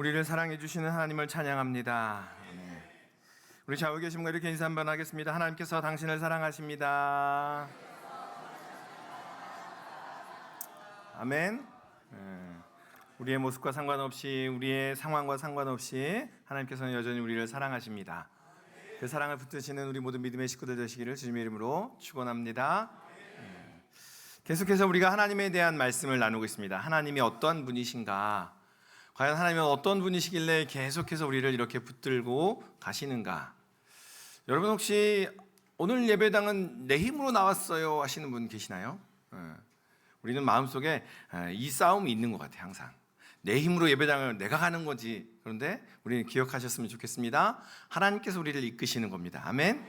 우리를 사랑해 주시는 하나님을 찬양합니다. 우리 좌우에 계신 분과 이렇게 인사 한번 하겠습니다. 하나님께서 당신을 사랑하십니다. 아멘. 우리의 모습과 상관없이, 우리의 상황과 상관없이 하나님께서는 여전히 우리를 사랑하십니다. 그 사랑을 붙드시는 우리 모든 믿음의 식구들 되시기를 주님의 이름으로 축원합니다. 계속해서 우리가 하나님에 대한 말씀을 나누고 있습니다. 하나님이 어떠한 분이신가? 과연 하나님은 어떤 분이시길래 계속해서 우리를 이렇게 붙들고 가시는가? 여러분 혹시 오늘 예배당은 내 힘으로 나왔어요 하시는 분 계시나요? 우리는 마음속에 이 싸움이 있는 것 같아요. 항상 내 힘으로 예배당을 내가 가는 거지. 그런데 우리는 기억하셨으면 좋겠습니다. 하나님께서 우리를 이끄시는 겁니다. 아멘.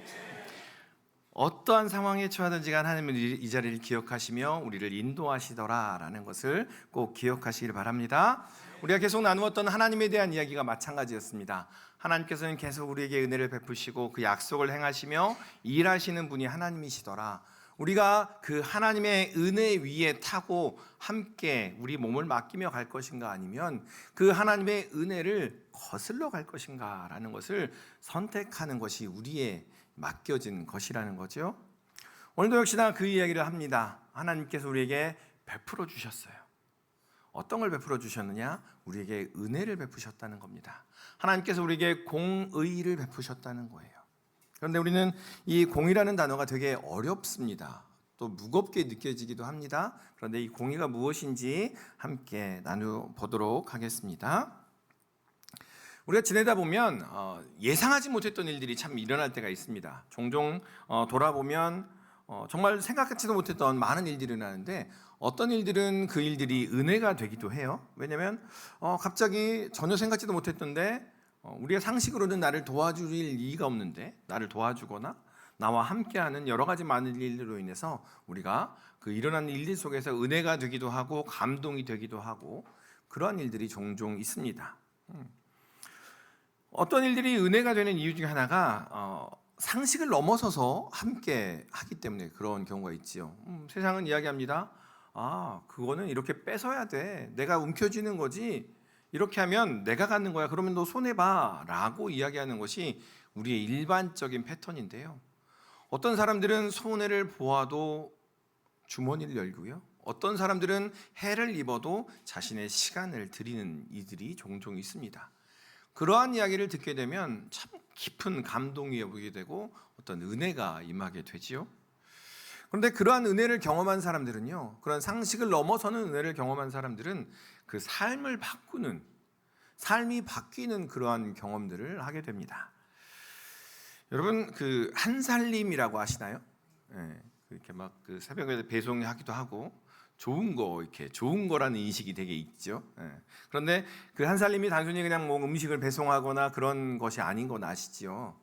어떠한 상황에 처하든지 하나님은 이 자리를 기억하시며 우리를 인도하시더라라는 것을 꼭 기억하시길 바랍니다. 우리가 계속 나누었던 하나님에 대한 이야기가 마찬가지였습니다. 하나님께서는 계속 우리에게 은혜를 베푸시고 그 약속을 행하시며 일하시는 분이 하나님이시더라. 우리가 그 하나님의 은혜 위에 타고 함께 우리 몸을 맡기며 갈 것인가, 아니면 그 하나님의 은혜를 거슬러 갈 것인가 라는 것을 선택하는 것이 우리의 맡겨진 것이라는 거죠. 오늘도 역시나 그 이야기를 합니다. 하나님께서 우리에게 베풀어 주셨어요. 어떤 걸 베풀어 주셨느냐? 우리에게 은혜를 베푸셨다는 겁니다. 하나님께서 우리에게 공의를 베푸셨다는 거예요. 그런데 우리는 이 공의라는 단어가 되게 어렵습니다. 또 무겁게 느껴지기도 합니다. 그런데 이 공의가 무엇인지 함께 나눠보도록 하겠습니다. 우리가 지내다 보면 예상하지 못했던 일들이 참 일어날 때가 있습니다. 종종 돌아보면 정말 생각하지도 못했던 많은 일들이 일어나는데, 어떤 일들은 그 일들이 은혜가 되기도 해요. 왜냐하면 갑자기 전혀 생각지도 못했던데 우리의 상식으로는 나를 도와줄 이가 없는데 나를 도와주거나 나와 함께하는 여러 가지 많은 일들로 인해서 우리가 그 일어난 일들 속에서 은혜가 되기도 하고 감동이 되기도 하고, 그러한 일들이 종종 있습니다. 어떤 일들이 은혜가 되는 이유 중에 하나가 상식을 넘어서서 함께 하기 때문에 그런 경우가 있지요. 세상은 이야기합니다. 그거는 이렇게 뺏어야 돼. 내가 움켜쥐는 거지. 이렇게 하면 내가 갖는 거야. 그러면 너 손해봐 라고 이야기하는 것이 우리의 일반적인 패턴인데요. 어떤 사람들은 손해를 보아도 주머니를 열고요. 어떤 사람들은 해를 입어도 자신의 시간을 드리는 이들이 종종 있습니다. 그러한 이야기를 듣게 되면 참 깊은 감동이 오게 되고 어떤 은혜가 임하게 되지요. 그런데 그러한 은혜를 경험한 사람들은요, 그런 상식을 넘어서는 은혜를 경험한 사람들은 그 삶을 바꾸는, 삶이 바뀌는 그러한 경험들을 하게 됩니다. 여러분 그 한살림이라고 아시나요? 이렇게 막 그 새벽에 배송하기도 하고 좋은 거, 이렇게 좋은 거라는 인식이 되게 있죠. 그런데 그 한살림이 단순히 그냥 뭐 음식을 배송하거나 그런 것이 아닌 건 아시죠?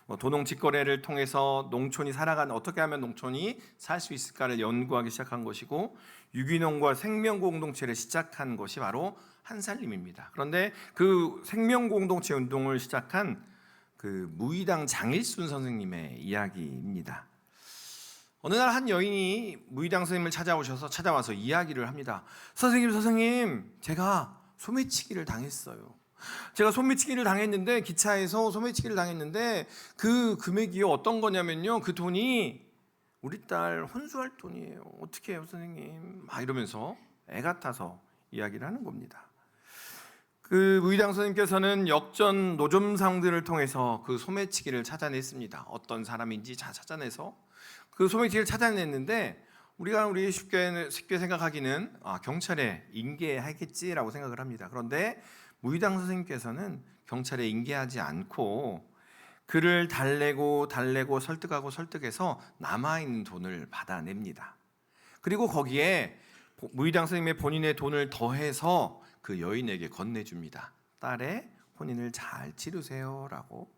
뭐 도농 직거래를 통해서 농촌이 살아가는, 어떻게 하면 농촌이 살 수 있을까를 연구하기 시작한 것이고, 유기농과 생명 공동체를 시작한 것이 바로 한살림입니다. 그런데 그 생명 공동체 운동을 시작한 그 무의당 장일순 선생님의 이야기입니다. 어느 날 한 여인이 무의당 선생님을 찾아와서 이야기를 합니다. 선생님, 제가 소매치기를 당했어요. 제가 소매치기를 당했는데, 기차에서 소매치기를 당했는데 그 금액이 어떤 거냐면요, 그 돈이 우리 딸 혼수할 돈이에요. 어떻게 해요 선생님? 막 이러면서 애 같아서 이야기를 하는 겁니다. 그 무의당 선생님께서는 역전 노점상들을 통해서 그 소매치기를 찾아냈습니다. 어떤 사람인지 찾아내서 그 소매치기를 찾아냈는데, 우리가 쉽게 생각하기는 경찰에 인계하겠지라고 생각을 합니다. 그런데 무의당 선생님께서는 경찰에 인계하지 않고 그를 달래고 설득해서 남아있는 돈을 받아냅니다. 그리고 거기에 무의당 선생님의 본인의 돈을 더해서 그 여인에게 건네줍니다. 딸의 혼인을 잘 치르세요 라고.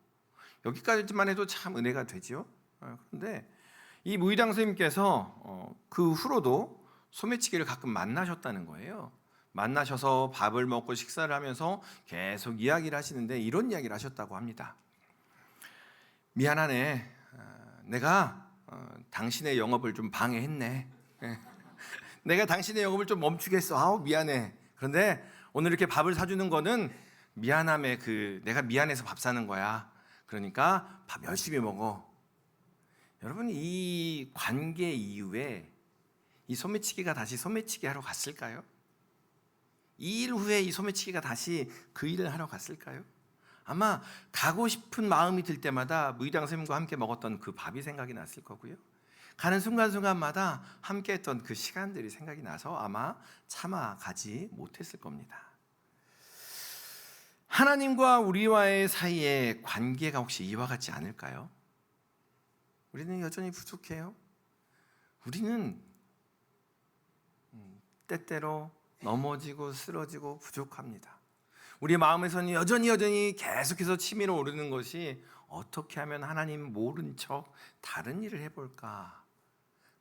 여기까지만 해도 참 은혜가 되죠. 그런데 이 무의당 선생님께서 그 후로도 소매치기를 가끔 만나셨다는 거예요. 만나셔서 밥을 먹고 식사를 하면서 계속 이야기를 하시는데 이런 이야기를 하셨다고 합니다. 미안하네. 내가 당신의 영업을 좀 방해했네. 내가 당신의 영업을 좀 멈추게 했어. 미안해. 그런데 오늘 이렇게 밥을 사주는 거는 미안함에 내가 미안해서 밥 사는 거야. 그러니까 밥 열심히 먹어. 여러분, 이 관계 이후에 이 소매치기가 다시 소매치기 하러 갔을까요? 이 일 후에 이 소매치기가 다시 그 일을 하러 갔을까요? 아마 가고 싶은 마음이 들 때마다 무의장 선생님과 함께 먹었던 그 밥이 생각이 났을 거고요. 가는 순간순간마다 함께 했던 그 시간들이 생각이 나서 아마 참아 가지 못했을 겁니다. 하나님과 우리와의 사이에 관계가 혹시 이와 같지 않을까요? 우리는 여전히 부족해요. 우리는 때때로 넘어지고 쓰러지고 부족합니다. 우리 마음에서는 여전히 계속해서 치밀어 오르는 것이 어떻게 하면 하나님 모른 척 다른 일을 해볼까?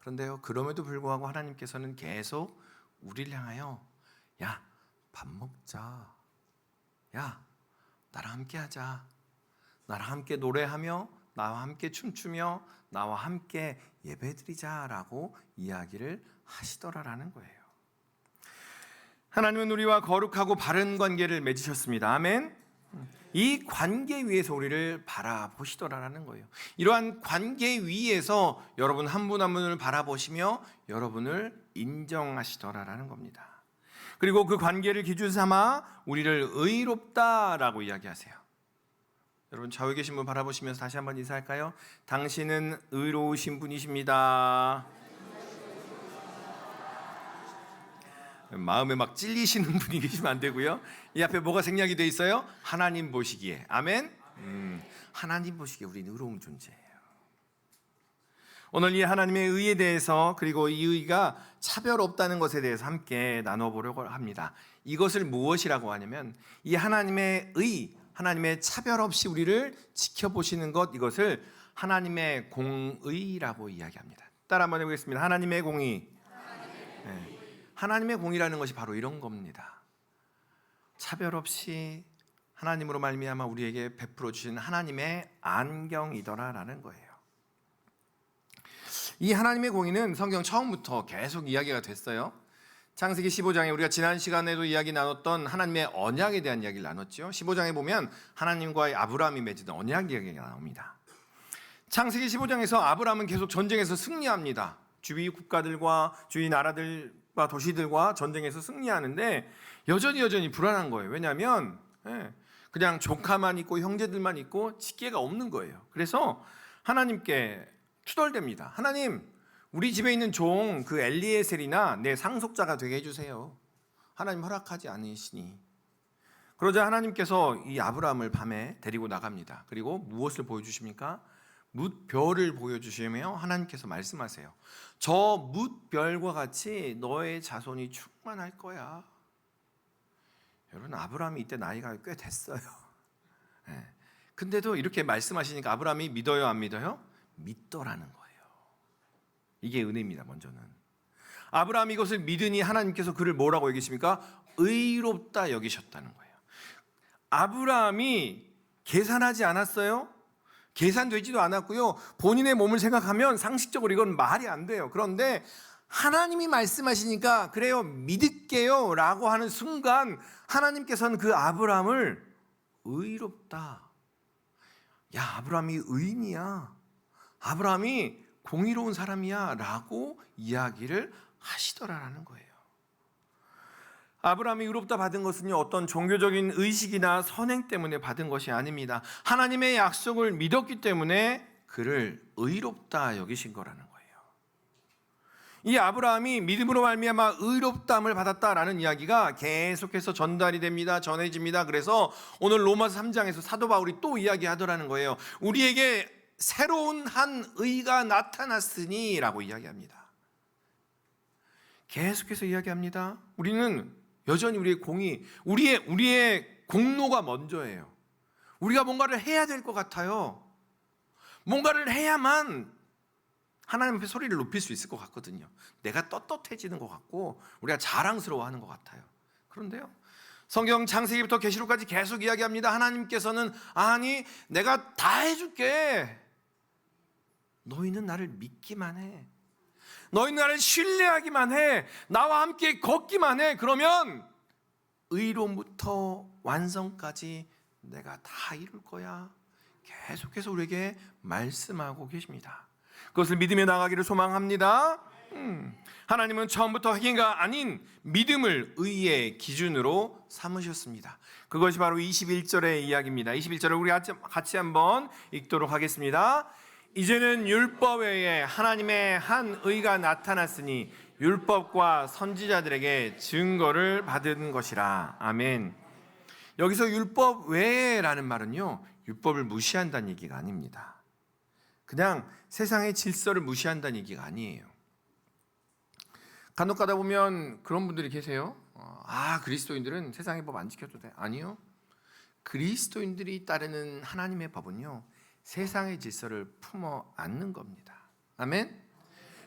그런데요, 그럼에도 불구하고 하나님께서는 계속 우리를 향하여 야, 밥 먹자. 야, 나랑 함께 하자. 나랑 함께 노래하며 나와 함께 춤추며 나와 함께 예배드리자라고 이야기를 하시더라라는 거예요. 하나님은 우리와 거룩하고 바른 관계를 맺으셨습니다. 아멘. 이 관계 위에서 우리를 바라보시더라라는 거예요. 이러한 관계 위에서 여러분 한 분 한 분을 바라보시며 여러분을 인정하시더라라는 겁니다. 그리고 그 관계를 기준 삼아 우리를 의롭다라고 이야기하세요. 여러분 좌우에 계신 분 바라보시면서 다시 한번 인사할까요? 당신은 의로우신 분이십니다. 마음에 막 찔리시는 분이 계시면 안 되고요. 이 앞에 뭐가 생략이 돼 있어요? 하나님 보시기에. 아멘. 하나님 보시기에 우리는 의로운 존재예요. 오늘 이 하나님의 의에 대해서 그리고 이 의가 차별 없다는 것에 대해서 함께 나눠보려고 합니다. 이것을 무엇이라고 하냐면 이 하나님의 의, 하나님의 차별 없이 우리를 지켜보시는 것, 이것을 하나님의 공의라고 이야기합니다. 따라 한번 해보겠습니다. 하나님의 공의. 네. 하나님의 공의라는 것이 바로 이런 겁니다. 차별 없이 하나님으로 말미암아 우리에게 베풀어 주신 하나님의 안경이더라라는 거예요. 이 하나님의 공의는 성경 처음부터 계속 이야기가 됐어요. 창세기 15장에 우리가 지난 시간에도 이야기 나눴던 하나님의 언약에 대한 이야기를 나눴죠. 15장에 보면 하나님과의 아브라함이 맺은 언약 이야기가 나옵니다. 창세기 15장에서 아브라함은 계속 전쟁에서 승리합니다. 주위 국가들과 주위 나라들과 도시들과 전쟁에서 승리하는데 여전히 불안한 거예요. 왜냐하면 그냥 조카만 있고 형제들만 있고 직계가 없는 거예요. 그래서 하나님께 투덜댑니다. 하나님, 우리 집에 있는 종 그 엘리에셀이나 내 상속자가 되게 해주세요. 하나님 허락하지 않으시니. 그러자 하나님께서 이 아브라함을 밤에 데리고 나갑니다. 그리고 무엇을 보여주십니까? 뭇별을 보여주시며 하나님께서 말씀하세요. 저 뭇별과 같이 너의 자손이 충만할 거야. 여러분, 아브라함이 이때 나이가 꽤 됐어요. 근데도 이렇게 말씀하시니까 아브라함이 믿어요, 안 믿어요? 믿더라는 거예요. 이게 은혜입니다. 먼저는 아브라함이 이것을 믿으니 하나님께서 그를 뭐라고 여기십니까? 의롭다 여기셨다는 거예요. 아브라함이 계산하지 않았어요. 계산되지도 않았고요. 본인의 몸을 생각하면 상식적으로 이건 말이 안 돼요. 그런데 하나님이 말씀하시니까 그래요, 믿을게요 라고 하는 순간 하나님께서는 그 아브라함을 의롭다. 야, 아브라함이 의인이야. 아브라함이 공의로운 사람이야 라고 이야기를 하시더라라는 거예요. 아브라함이 의롭다 받은 것은요, 어떤 종교적인 의식이나 선행 때문에 받은 것이 아닙니다. 하나님의 약속을 믿었기 때문에 그를 의롭다 여기신 거라는 거예요. 이 아브라함이 믿음으로 말미암아 의롭다함을 받았다라는 이야기가 계속해서 전달이 됩니다. 전해집니다. 그래서 오늘 로마서 3장에서 사도 바울이 또 이야기하더라는 거예요. 우리에게 새로운 한 의가 나타났으니 라고 이야기합니다. 계속해서 이야기합니다. 우리는 여전히 우리의 공의, 우리의 공로가 먼저예요. 우리가 뭔가를 해야 될 것 같아요. 뭔가를 해야만 하나님 앞에 소리를 높일 수 있을 것 같거든요. 내가 떳떳해지는 것 같고 우리가 자랑스러워하는 것 같아요. 그런데요, 성경 창세기부터 계시록까지 계속 이야기합니다. 하나님께서는 아니, 내가 다 해줄게. 너희는 나를 믿기만 해. 너희는 나를 신뢰하기만 해. 나와 함께 걷기만 해. 그러면 의로부터 완성까지 내가 다 이룰 거야. 계속해서 우리에게 말씀하고 계십니다. 그것을 믿으며 나가기를 소망합니다. 하나님은 처음부터 확인가 아닌 믿음을 의의 기준으로 삼으셨습니다. 그것이 바로 21절의 이야기입니다. 21절을 우리 같이 한번 읽도록 하겠습니다. 이제는 율법 외에 하나님의 한 의가 나타났으니 율법과 선지자들에게 증거를 받은 것이라. 아멘. 여기서 율법 외에라는 말은요, 율법을 무시한다는 얘기가 아닙니다. 그냥 세상의 질서를 무시한다는 얘기가 아니에요. 간혹 가다 보면 그런 분들이 계세요. 그리스도인들은 세상의 법 안 지켜도 돼. 아니요. 그리스도인들이 따르는 하나님의 법은요, 세상의 질서를 품어 안는 겁니다. 아멘.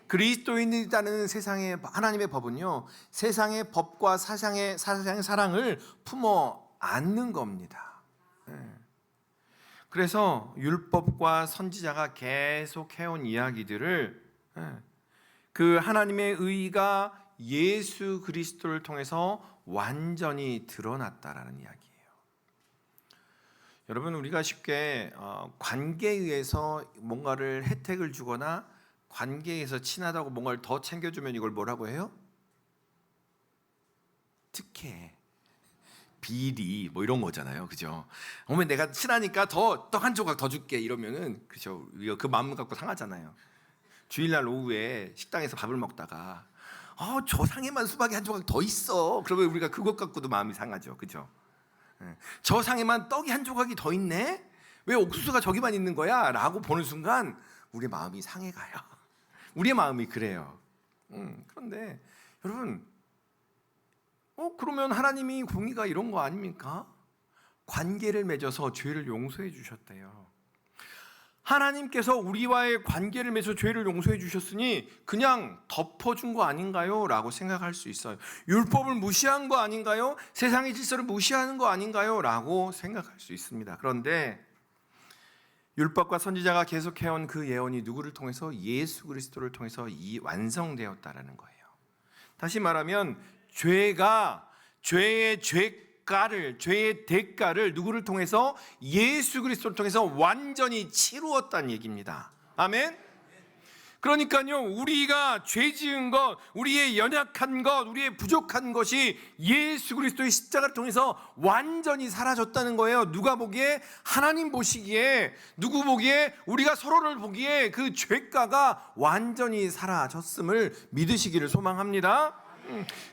그리스도인들이 따르는 세상의 하나님의 법은요, 세상의 법과 사상의 사랑을 품어 안는 겁니다. 그래서 율법과 선지자가 계속 해온 이야기들을 그 하나님의 의가 예수 그리스도를 통해서 완전히 드러났다라는 이야기예요. 여러분, 우리가 쉽게 관계에 의해서 뭔가를 혜택을 주거나 관계에서 친하다고 뭔가를 더 챙겨주면 이걸 뭐라고 해요? 특혜, 비리 뭐 이런 거잖아요, 그죠? 어머, 내가 친하니까 떡 한 조각 더 줄게 이러면은, 그죠? 그 마음 갖고 상하잖아요. 주일날 오후에 식당에서 밥을 먹다가 저 상에만 수박이 한 조각 더 있어. 그러면 우리가 그것 갖고도 마음이 상하죠, 그죠? 저 상에만 떡이 한 조각이 더 있네? 왜 옥수수가 저기만 있는 거야? 라고 보는 순간 우리의 마음이 상해가요. 우리의 마음이 그래요. 그런데 여러분, 그러면 하나님이 공의가 이런 거 아닙니까? 관계를 맺어서 죄를 용서해 주셨대요. 하나님께서 우리와의 관계를 맺어 죄를 용서해 주셨으니 그냥 덮어준 거 아닌가요? 라고 생각할 수 있어요. 율법을 무시한 거 아닌가요? 세상의 질서를 무시하는 거 아닌가요? 라고 생각할 수 있습니다. 그런데 율법과 선지자가 계속해온 그 예언이 누구를 통해서? 예수 그리스도를 통해서 완성되었다라는 거예요. 다시 말하면 죄의 대가를 누구를 통해서? 예수 그리스도를 통해서 완전히 치루었다는 얘기입니다. 아멘. 그러니까요, 우리가 죄 지은 것, 우리의 연약한 것, 우리의 부족한 것이 예수 그리스도의 십자가를 통해서 완전히 사라졌다는 거예요. 누가 보기에? 하나님 보시기에, 누구 보기에? 우리가 서로를 보기에 그 죄가가 완전히 사라졌음을 믿으시기를 소망합니다.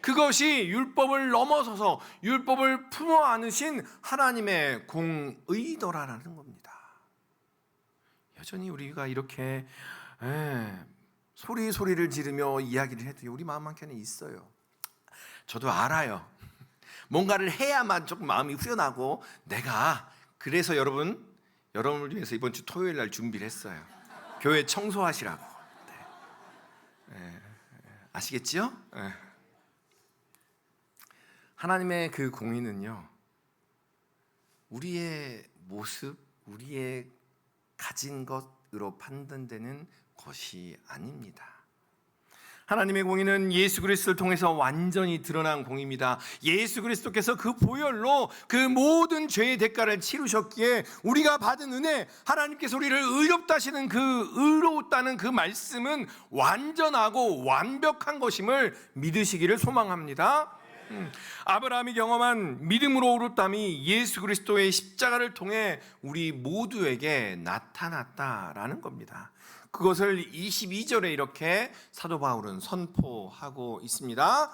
그것이 율법을 넘어서서 율법을 품어 안으신 하나님의 공의도라는 겁니다. 여전히 우리가 이렇게 소리를 지르며 이야기를 해도 우리 마음 한켠에 있어요. 저도 알아요. 뭔가를 해야만 조금 마음이 후련하고, 그래서 여러분을 위해서 이번 주 토요일 날 준비를 했어요. 교회 청소하시라고. 아시겠지요? 하나님의 그 공의는요, 우리의 모습, 우리의 가진 것으로 판단되는 것이 아닙니다. 하나님의 공의는 예수 그리스도를 통해서 완전히 드러난 공의입니다. 예수 그리스도께서 그 보혈로 그 모든 죄의 대가를 치르셨기에 우리가 받은 은혜, 하나님께서 우리를 의롭다 하시는 그 의롭다는 그 말씀은 완전하고 완벽한 것임을 믿으시기를 소망합니다. 아브라함이 경험한 믿음으로 의롭다함이 예수 그리스도의 십자가를 통해 우리 모두에게 나타났다라는 겁니다. 그것을 22절에 이렇게 사도 바울은 선포하고 있습니다.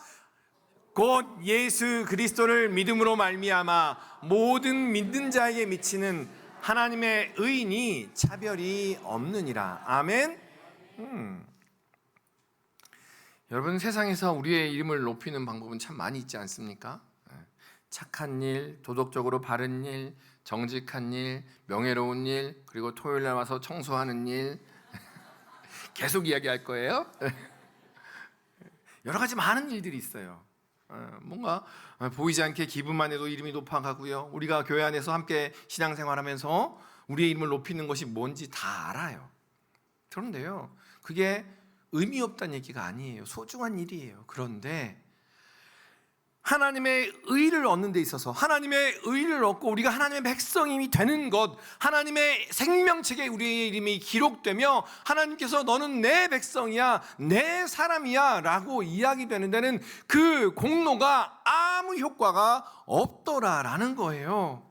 곧 예수 그리스도를 믿음으로 말미암아 모든 믿는 자에게 미치는 하나님의 의인이 차별이 없느니라. 아멘. 여러분, 세상에서 우리의 이름을 높이는 방법은 참 많이 있지 않습니까? 착한 일, 도덕적으로 바른 일, 정직한 일, 명예로운 일, 그리고 토요일날 와서 청소하는 일, 계속 이야기할 거예요. 여러 가지 많은 일들이 있어요. 뭔가 보이지 않게 기분만 해도 이름이 높아가고요. 우리가 교회 안에서 함께 신앙생활하면서 우리의 이름을 높이는 것이 뭔지 다 알아요. 그런데요, 그게 의미 없다는 얘기가 아니에요. 소중한 일이에요. 그런데 하나님의 의를 얻는 데 있어서 하나님의 의를 얻고 우리가 하나님의 백성이 되는 것, 하나님의 생명책에 우리의 이름이 기록되며 하나님께서 너는 내 백성이야, 내 사람이야 라고 이야기되는 데는 그 공로가 아무 효과가 없더라라는 거예요.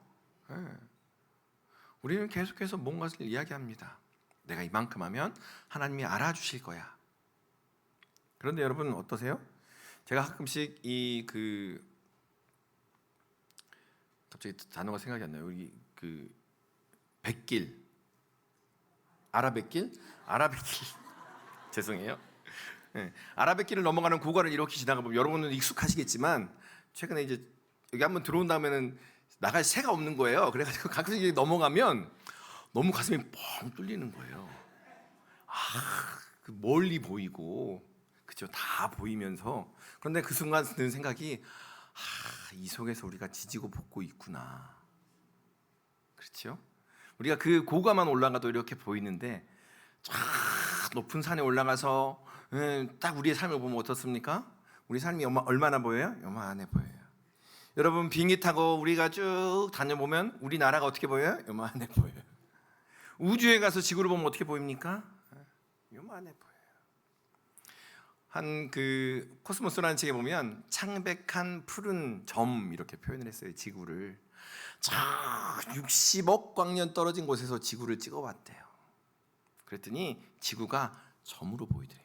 우리는 계속해서 뭔가를 이야기합니다. 내가 이만큼 하면 하나님이 알아주실 거야. 그런데 여러분 어떠세요? 제가 가끔씩 갑자기 단어가 생각이 안 나요. 우리 백길, 아라뱃길 죄송해요. 네. 아라뱃길을 넘어가는 고가를 이렇게 지나가 보면 여러분은 익숙하시겠지만 최근에 이제 여기 한번 들어온 다음에는 나갈 새가 없는 거예요. 그래가지고 가끔씩 넘어가면 너무 가슴이 뻥 뚫리는 거예요. 그 멀리 보이고. 그죠? 다 보이면서. 그런데 그 순간 드는 생각이 이 속에서 우리가 지지고 볶고 있구나. 그렇죠? 우리가 그 고가만 올라가도 이렇게 보이는데 쫙 높은 산에 올라가서 딱 우리의 삶을 보면 어떻습니까? 우리 삶이 얼마나 보여요? 요만해 보여요. 여러분 비행기 타고 우리가 쭉 다녀보면 우리나라가 어떻게 보여요? 요만해 보여요. 우주에 가서 지구를 보면 어떻게 보입니까? 요만해 보여요. 한 코스모스라는 책에 보면 창백한 푸른 점 이렇게 표현을 했어요. 지구를 60억 광년 떨어진 곳에서 지구를 찍어봤대요. 그랬더니 지구가 점으로 보이더래요.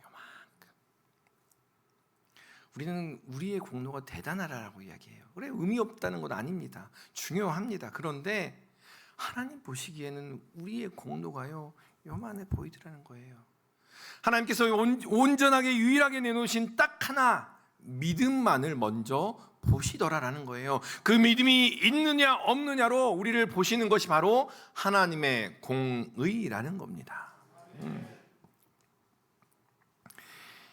우리는 우리의 공로가 대단하라고 이야기해요. 그래, 의미 없다는 건 아닙니다. 중요합니다. 그런데 하나님 보시기에는 우리의 공로가요 요만해 보이더라는 거예요. 하나님께서 온전하게 유일하게 내놓으신 딱 하나 믿음만을 먼저 보시더라라는 거예요. 그 믿음이 있느냐 없느냐로 우리를 보시는 것이 바로 하나님의 공의라는 겁니다.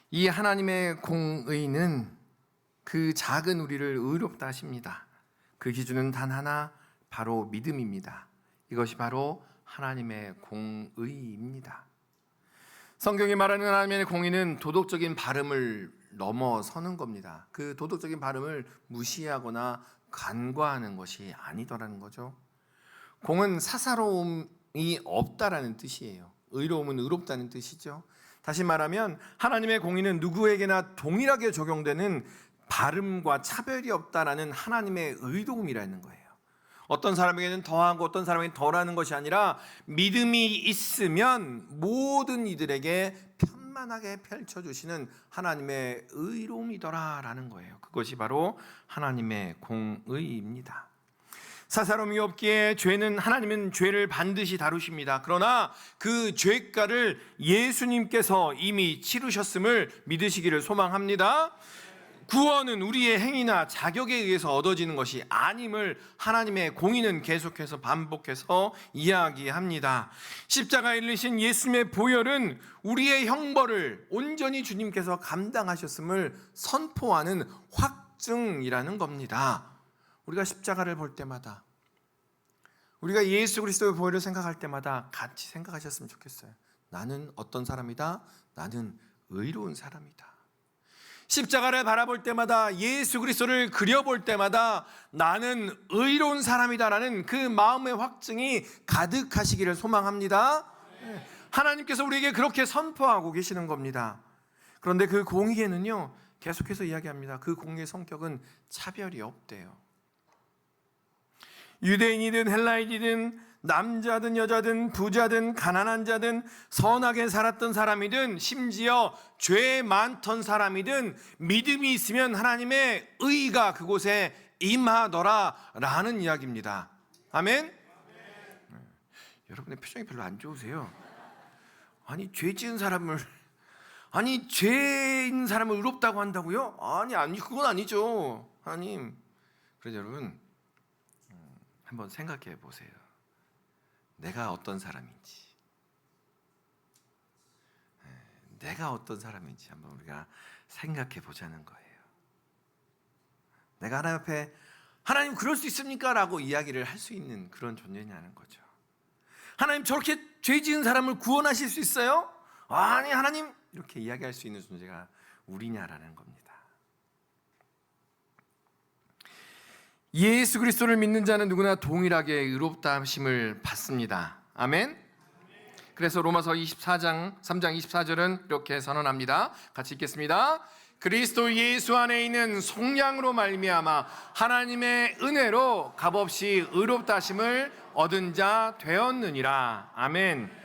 이 하나님의 공의는 그 작은 우리를 의롭다 하십니다. 그 기준은 단 하나, 바로 믿음입니다. 이것이 바로 하나님의 공의입니다. 성경이 말하는 하나님의 공의는 도덕적인 발음을 넘어서는 겁니다. 그 도덕적인 발음을 무시하거나 간과하는 것이 아니더라는 거죠. 공은 사사로움이 없다라는 뜻이에요. 의로움은 의롭다는 뜻이죠. 다시 말하면 하나님의 공의는 누구에게나 동일하게 적용되는 발음과 차별이 없다라는 하나님의 의도움이라는 거예요. 어떤 사람에게는 더하고 어떤 사람에게는 덜하는 것이 아니라 믿음이 있으면 모든 이들에게 편만하게 펼쳐주시는 하나님의 의로움이더라라는 거예요. 그것이 바로 하나님의 공의입니다. 사사로움이 없기에 죄는 하나님은 죄를 반드시 다루십니다. 그러나 그 죄가를 예수님께서 이미 치르셨음을 믿으시기를 소망합니다. 구원은 우리의 행위나 자격에 의해서 얻어지는 것이 아님을 하나님의 공의는 계속해서 반복해서 이야기합니다. 십자가에 일리신 예수님의 보혈은 우리의 형벌을 온전히 주님께서 감당하셨음을 선포하는 확증이라는 겁니다. 우리가 십자가를 볼 때마다, 우리가 예수 그리스도의 보혈을 생각할 때마다 같이 생각하셨으면 좋겠어요. 나는 어떤 사람이다? 나는 의로운 사람이다. 십자가를 바라볼 때마다, 예수 그리스도를 그려볼 때마다 나는 의로운 사람이다라는 그 마음의 확증이 가득하시기를 소망합니다. 하나님께서 우리에게 그렇게 선포하고 계시는 겁니다. 그런데 그 공의에는요 계속해서 이야기합니다. 그 공의의 성격은 차별이 없대요. 유대인이든 헬라인이든 남자든 여자든 부자든 가난한 자든 선하게 살았던 사람이든 심지어 죄 많던 사람이든 믿음이 있으면 하나님의 의가 그곳에 임하더라 라는 이야기입니다. 아멘? 여러분의 표정이 별로 안 좋으세요. 아니 죄 지은 사람을 죄인 사람을 의롭다고 한다고요? 아니 그건 아니죠 하나님. 그래서 여러분 한번 생각해 보세요. 내가 어떤 사람인지, 한번 우리가 생각해 보자는 거예요. 내가 하나님 앞에 하나님 그럴 수 있습니까? 라고 이야기를 할 수 있는 그런 존재냐는 거죠. 하나님 저렇게 죄 지은 사람을 구원하실 수 있어요? 아니 하나님, 이렇게 이야기할 수 있는 존재가 우리냐라는 겁니다. 예수 그리스도를 믿는 자는 누구나 동일하게 의롭다 하심을 받습니다. 아멘. 그래서 로마서 24장 3장 24절은 이렇게 선언합니다. 같이 읽겠습니다. 그리스도 예수 안에 있는 속량으로 말미암아 하나님의 은혜로 값없이 의롭다 하심을 얻은 자 되었느니라. 아멘.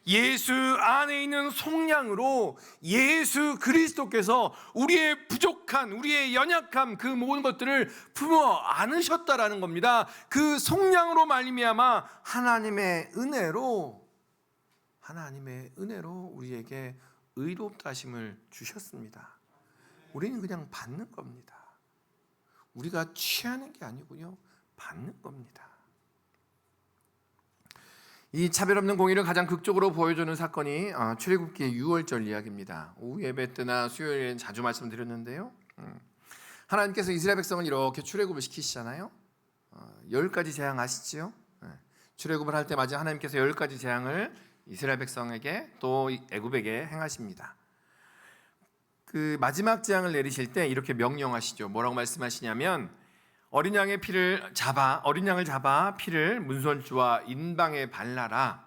예수 안에 있는 속량으로 예수 그리스도께서 우리의 부족한, 우리의 연약함, 그 모든 것들을 품어 안으셨다라는 겁니다. 그 속량으로 말미암아 하나님의 은혜로 우리에게 의롭다 하심을 주셨습니다. 우리는 그냥 받는 겁니다. 우리가 취하는 게 아니고요, 받는 겁니다. 이 차별 없는 공의를 가장 극적으로 보여주는 사건이 출애굽기 6월절 이야기입니다. 오후 예배 때나 수요일에 자주 말씀드렸는데요. 하나님께서 이스라엘 백성을 이렇게 출애굽을 시키시잖아요. 10가지 재앙 아시지요? 출애굽을 할 때마다 하나님께서 10가지 재앙을 이스라엘 백성에게 또 애굽에게 행하십니다. 그 마지막 재앙을 내리실 때 이렇게 명령하시죠. 뭐라고 말씀하시냐면 어린 양을 잡아 피를 문설주와 인방에 발라라.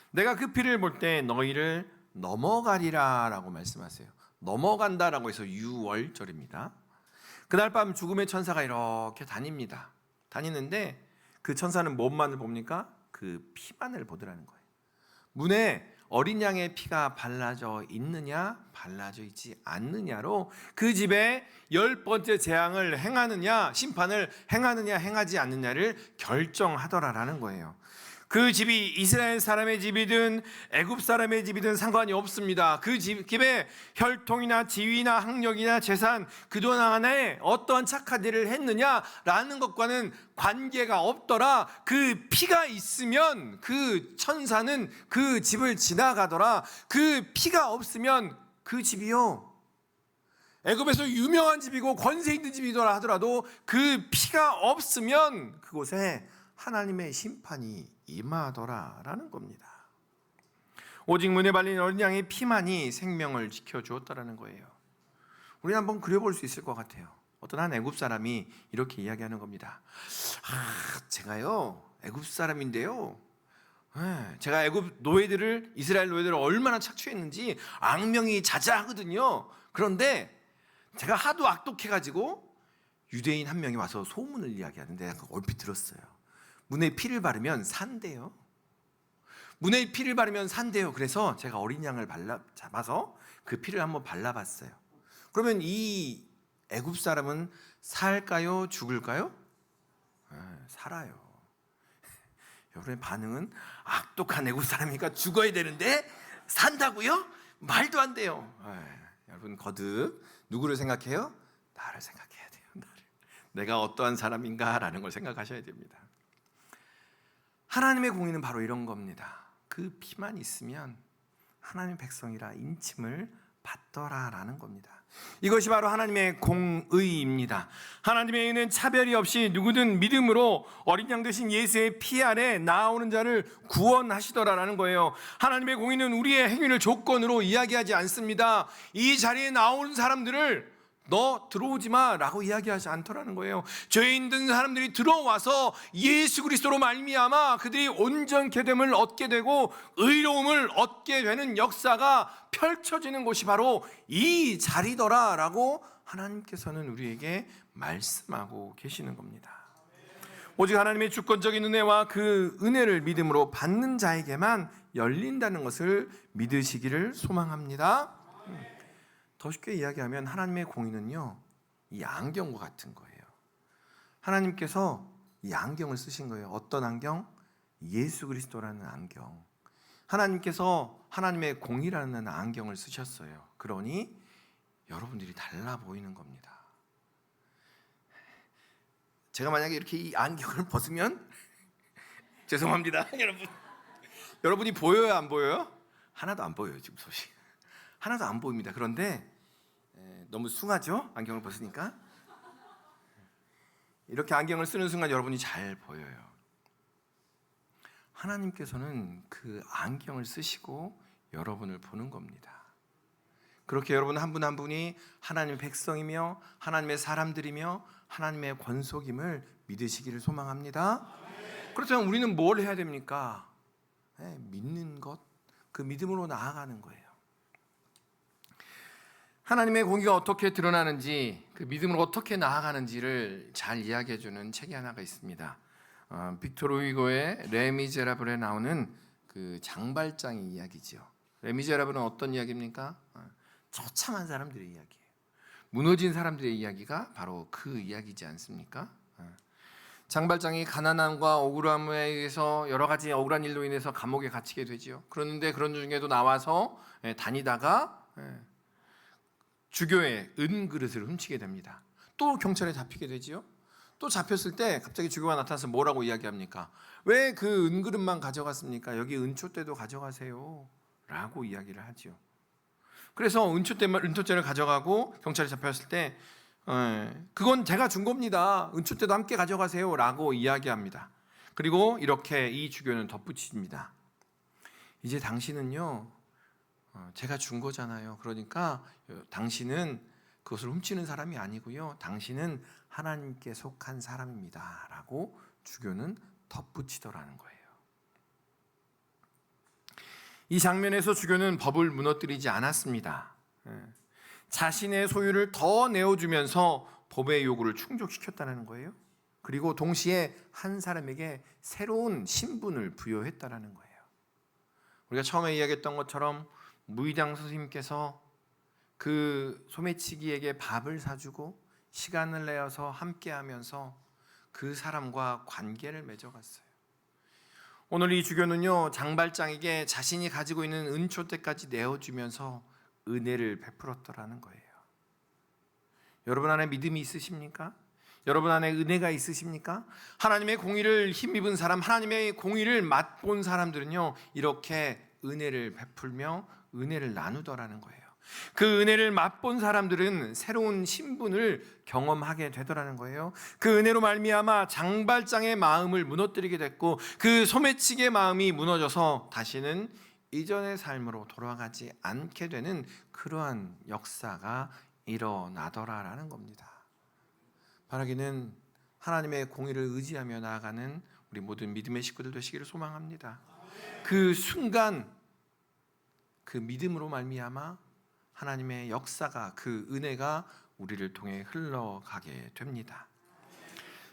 내가 그 피를 볼 때 너희를 넘어가리라 라고 말씀하세요. 넘어간다라고 해서 유월절입니다. 그날 밤 죽음의 천사가 이렇게 다니는데 그 천사는 뭔만을 봅니까? 그 피만을 보더라는 거예요. 문에 어린 양의 피가 발라져 있느냐 발라져 있지 않느냐로 그 집에 10번째 재앙을 행하느냐 심판을 행하느냐 행하지 않느냐를 결정하더라라는 거예요. 그 집이 이스라엘 사람의 집이든 애굽 사람의 집이든 상관이 없습니다. 그 집에 혈통이나 지위나 학력이나 재산 그동안 안에 어떠한 착한 일을 했느냐라는 것과는 관계가 없더라. 그 피가 있으면 그 천사는 그 집을 지나가더라. 그 피가 없으면 그 집이요, 애굽에서 유명한 집이고 권세 있는 집이더라 하더라도 그 피가 없으면 그곳에 하나님의 심판이 임하더라라는 겁니다. 오직 문에 발린 어린 양의 피만이 생명을 지켜주었다라는 거예요. 우리는 한번 그려볼 수 있을 것 같아요. 어떤 한 애굽 사람이 이렇게 이야기하는 겁니다. 제가요 애굽 사람인데요, 제가 애굽 노예들을, 이스라엘 노예들을 얼마나 착취했는지 악명이 자자하거든요. 그런데 제가 하도 악독해가지고 유대인 한 명이 와서 소문을 이야기하는데 약간 얼핏 들었어요. 문에 피를 바르면 산대요. 문에 피를 바르면 산대요. 그래서 제가 어린 양을 잡아서 그 피를 한번 발라봤어요. 그러면 이 애굽 사람은 살까요? 죽을까요? 살아요. 여러분의 반응은 악독한 애굽 사람이니까 죽어야 되는데 산다고요? 말도 안 돼요. 여러분 거듭 누구를 생각해요? 나를 생각해야 돼요. 내가 어떠한 사람인가라는 걸 생각하셔야 됩니다. 하나님의 공의는 바로 이런 겁니다. 그 피만 있으면 하나님의 백성이라 인침을 받더라라는 겁니다. 이것이 바로 하나님의 공의입니다. 하나님의 의는 차별이 없이 누구든 믿음으로 어린 양 되신 예수의 피 아래 나오는 자를 구원하시더라라는 거예요. 하나님의 공의는 우리의 행위를 조건으로 이야기하지 않습니다. 이 자리에 나오는 사람들을 너 들어오지 마 라고 이야기하지 않더라는 거예요. 죄 있는 사람들이 들어와서 예수 그리스도로 말미암아 그들이 온전케 됨을 얻게 되고 의로움을 얻게 되는 역사가 펼쳐지는 곳이 바로 이 자리더라 라고 하나님께서는 우리에게 말씀하고 계시는 겁니다. 오직 하나님의 주권적인 은혜와 그 은혜를 믿음으로 받는 자에게만 열린다는 것을 믿으시기를 소망합니다. 더 쉽게 이야기하면 하나님의 공의는요, 이 안경과 같은 거예요. 하나님께서 이 안경을 쓰신 거예요. 어떤 안경? 예수 그리스도라는 안경. 하나님께서 하나님의 공의라는 안경을 쓰셨어요. 그러니 여러분들이 달라 보이는 겁니다. 제가 만약에 이렇게 이 안경을 벗으면 죄송합니다. 여러분이 보여요, 안 보여요? 하나도 안 보여요. 지금 소식 하나도 안 보입니다. 그런데 너무 숭하죠? 안경을 벗으니까. 이렇게 안경을 쓰는 순간 여러분이 잘 보여요. 하나님께서는 그 안경을 쓰시고 여러분을 보는 겁니다. 그렇게 여러분 한 분 한 분이 하나님의 백성이며 하나님의 사람들이며 하나님의 권속임을 믿으시기를 소망합니다. 그렇다면 우리는 뭘 해야 됩니까? 믿는 것, 그 믿음으로 나아가는 거예요. 하나님의 공의가 어떻게 드러나는지, 그 믿음으로 어떻게 나아가는지를 잘 이야기해주는 책이 하나가 있습니다. 빅토르 후고의 레미제라블에 나오는 그 장발장의 이야기죠. 레미제라블은 어떤 이야기입니까? 처참한 사람들의 이야기예요. 무너진 사람들의 이야기가 바로 그 이야기지 않습니까? 장발장이 가난함과 억울함에 의해서 여러 가지 억울한 일로 인해서 감옥에 갇히게 되지요. 그런데 그런 중에도 나와서 다니다가 주교의 은그릇을 훔치게 됩니다. 또 경찰에 잡히게 되지요. 또 잡혔을 때 갑자기 주교가 나타나서 뭐라고 이야기합니까? 왜 그 은그릇만 가져갔습니까? 여기 은초대도 가져가세요 라고 이야기를 하지요. 그래서 은초대를 가져가고 경찰에 잡혔을 때 그건 제가 준 겁니다. 은초대도 함께 가져가세요 라고 이야기합니다. 그리고 이렇게 이 주교는 덧붙입니다. 이제 당신은요, 제가 준 거잖아요. 그러니까 당신은 그것을 훔치는 사람이 아니고요, 당신은 하나님께 속한 사람입니다 라고 주교는 덧붙이더라는 거예요. 이 장면에서 주교는 법을 무너뜨리지 않았습니다. 자신의 소유를 더 내어주면서 법의 요구를 충족시켰다는 거예요. 그리고 동시에 한 사람에게 새로운 신분을 부여했다는 거예요. 우리가 처음에 이야기했던 것처럼 무의당 선생님께서 그 소매치기에게 밥을 사주고 시간을 내어서 함께하면서 그 사람과 관계를 맺어갔어요. 오늘 이 주교는요, 장발장에게 자신이 가지고 있는 은초대까지 내어주면서 은혜를 베풀었더라는 거예요. 여러분 안에 믿음이 있으십니까? 여러분 안에 은혜가 있으십니까? 하나님의 공의를 힘입은 사람, 하나님의 공의를 맛본 사람들은요, 이렇게 은혜를 베풀며 은혜를 나누더라는 거예요. 그 은혜를 맛본 사람들은 새로운 신분을 경험하게 되더라는 거예요. 그 은혜로 말미암아 장발장의 마음을 무너뜨리게 됐고, 그 소매치기의 마음이 무너져서 다시는 이전의 삶으로 돌아가지 않게 되는 그러한 역사가 일어나더라라는 겁니다. 바라기는 하나님의 공의를 의지하며 나아가는 우리 모든 믿음의 식구들 되시기를 소망합니다. 그 순간 그 믿음으로 말미암아 하나님의 역사가, 그 은혜가 우리를 통해 흘러가게 됩니다.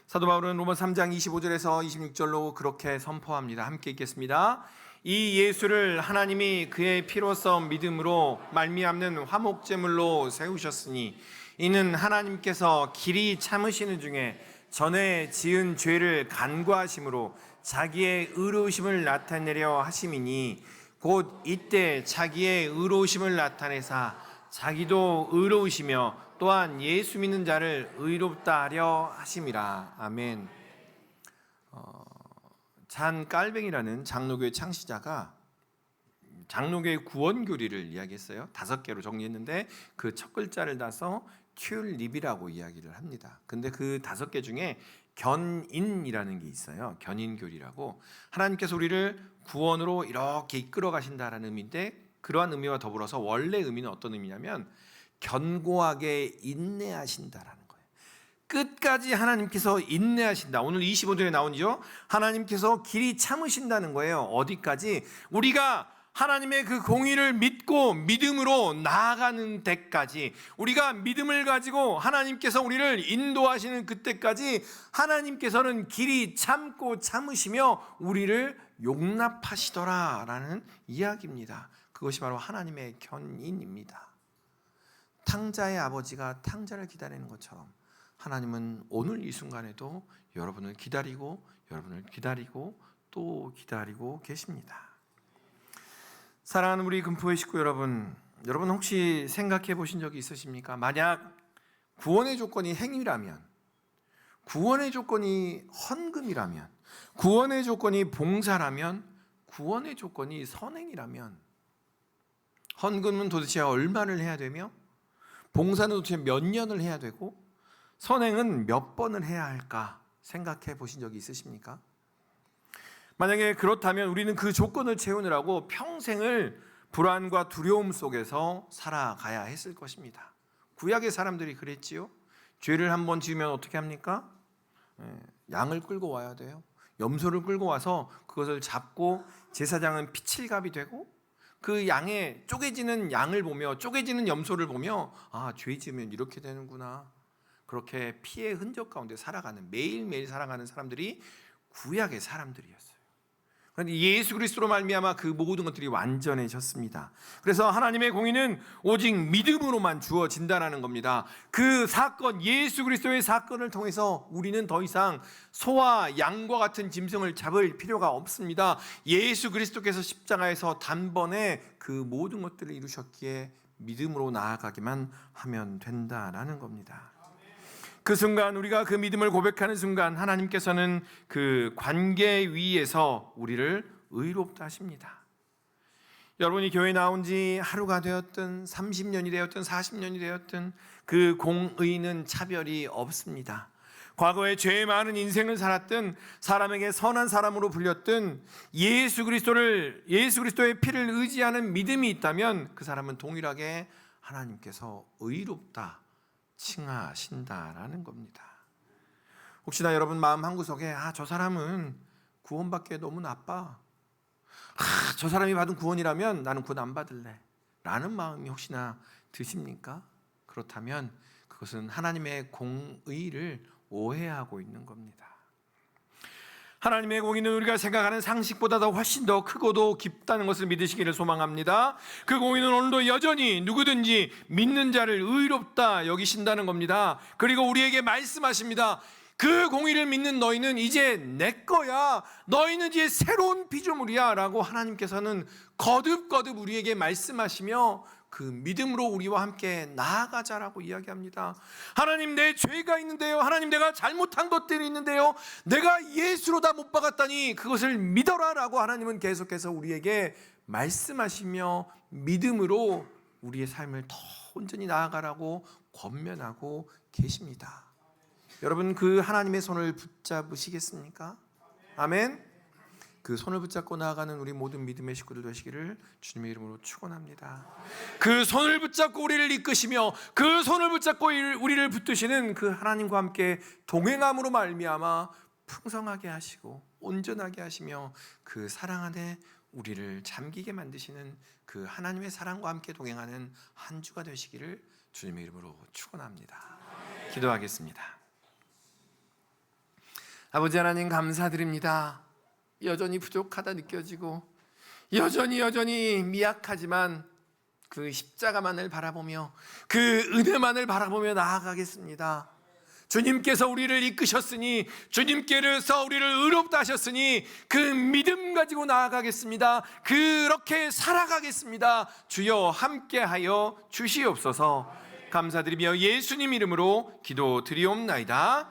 사도 바울은 로마서 3장 25절에서 26절로 그렇게 선포합니다. 함께 읽겠습니다. 이 예수를 하나님이 그의 피로써 믿음으로 말미암는 화목제물로 세우셨으니 이는 하나님께서 길이 참으시는 중에 전에 지은 죄를 간과하심으로 자기의 의로우심을 나타내려 하심이니 곧 이때 자기의 의로우심을 나타내사 자기도 의로우시며 또한 예수 믿는 자를 의롭다 하려 하심이라. 아멘. 잔 깔뱅이라는 장로교의 창시자가 장로교의 구원교리를 이야기했어요. 5개로 정리했는데 그 첫 글자를 따서 튤립이라고 이야기를 합니다. 근데 그 5개 중에 견인이라는 게 있어요. 견인교리라고. 하나님께서 우리를 구원으로 이렇게 이끌어 가신다라는 의미인데, 그러한 의미와 더불어서 원래 의미는 어떤 의미냐면 견고하게 인내하신다라는 거예요. 끝까지 하나님께서 인내하신다. 오늘 25절에 나오죠. 하나님께서 길이 참으신다는 거예요. 어디까지? 우리가 하나님의 그 공의를 믿고 믿음으로 나아가는 데까지, 우리가 믿음을 가지고 하나님께서 우리를 인도하시는 그때까지 하나님께서는 길이 참고 참으시며 우리를 용납하시더라라는 이야기입니다. 그것이 바로 하나님의 견인입니다. 탕자의 아버지가 탕자를 기다리는 것처럼 하나님은 오늘 이 순간에도 여러분을 기다리고 또 기다리고 계십니다. 사랑하는 우리 금포의 식구 여러분 혹시 생각해 보신 적이 있으십니까? 만약 구원의 조건이 행위라면, 구원의 조건이 헌금이라면, 구원의 조건이 봉사라면, 구원의 조건이 선행이라면, 헌금은 도대체 얼마를 해야 되며, 봉사는 도대체 몇 년을 해야 되고, 선행은 몇 번을 해야 할까 생각해 보신 적이 있으십니까? 만약에 그렇다면 우리는 그 조건을 채우느라고 평생을 불안과 두려움 속에서 살아가야 했을 것입니다. 구약의 사람들이 그랬지요. 죄를 한번 지으면 어떻게 합니까? 양을 끌고 와야 돼요. 염소를 끌고 와서 그것을 잡고 제사장은 피칠갑이 되고 그 양의 쪼개지는 양을 보며 쪼개지는 염소를 보며 아, 죄 지으면 이렇게 되는구나. 그렇게 피의 흔적 가운데 살아가는 매일매일 살아가는 사람들이 구약의 사람들이었어요. 그런데 예수 그리스도로 말미암아 그 모든 것들이 완전해졌습니다. 그래서 하나님의 공의는 오직 믿음으로만 주어진다는 겁니다. 그 사건, 예수 그리스도의 사건을 통해서 우리는 더 이상 소와 양과 같은 짐승을 잡을 필요가 없습니다. 예수 그리스도께서 십자가에서 단번에 그 모든 것들을 이루셨기에 믿음으로 나아가기만 하면 된다라는 겁니다. 그 순간 우리가 그 믿음을 고백하는 순간 하나님께서는 그 관계 위에서 우리를 의롭다 하십니다. 여러분이 교회 나온 지 하루가 되었든 30년이 되었든 40년이 되었든 그 공의는 차별이 없습니다. 과거에 죄 많은 인생을 살았든 사람에게 선한 사람으로 불렸든 예수 그리스도의 피를 의지하는 믿음이 있다면 그 사람은 동일하게 하나님께서 의롭다 칭하신다라는 겁니다. 혹시나 여러분 마음 한구석에 저 사람은 구원받기에 너무 나빠. 저 사람이 받은 구원이라면 나는 구원 안 받을래. 라는 마음이 혹시나 드십니까? 그렇다면 그것은 하나님의 공의를 오해하고 있는 겁니다. 하나님의 공의는 우리가 생각하는 상식보다 훨씬 더 크고도 깊다는 것을 믿으시기를 소망합니다. 그 공의는 오늘도 여전히 누구든지 믿는 자를 의롭다 여기신다는 겁니다. 그리고 우리에게 말씀하십니다. 그 공의를 믿는 너희는 이제 내 거야. 너희는 이제 새로운 피조물이야 라고 하나님께서는 거듭거듭 우리에게 말씀하시며 그 믿음으로 우리와 함께 나아가자라고 이야기합니다. 하나님, 내 죄가 있는데요. 하나님, 내가 잘못한 것들이 있는데요. 내가 예수로 다 못 박았다니 그것을 믿어라 라고 하나님은 계속해서 우리에게 말씀하시며 믿음으로 우리의 삶을 더 온전히 나아가라고 권면하고 계십니다. 여러분, 그 하나님의 손을 붙잡으시겠습니까? 아멘. 그 손을 붙잡고 나아가는 우리 모든 믿음의 식구들 되시기를 주님의 이름으로 축원합니다. 그 손을 붙잡고 우리를 이끄시며 그 손을 붙잡고 우리를 붙드시는 그 하나님과 함께 동행함으로 말미암아 풍성하게 하시고 온전하게 하시며 그 사랑 안에 우리를 잠기게 만드시는 그 하나님의 사랑과 함께 동행하는 한 주가 되시기를 주님의 이름으로 축원합니다. 기도하겠습니다. 아버지 하나님, 감사드립니다. 여전히 부족하다 느껴지고 여전히 미약하지만 그 십자가만을 바라보며 그 은혜만을 바라보며 나아가겠습니다. 주님께서 우리를 이끄셨으니, 주님께서 우리를 의롭다 하셨으니 그 믿음 가지고 나아가겠습니다. 그렇게 살아가겠습니다. 주여 함께하여 주시옵소서. 감사드리며 예수님 이름으로 기도드리옵나이다.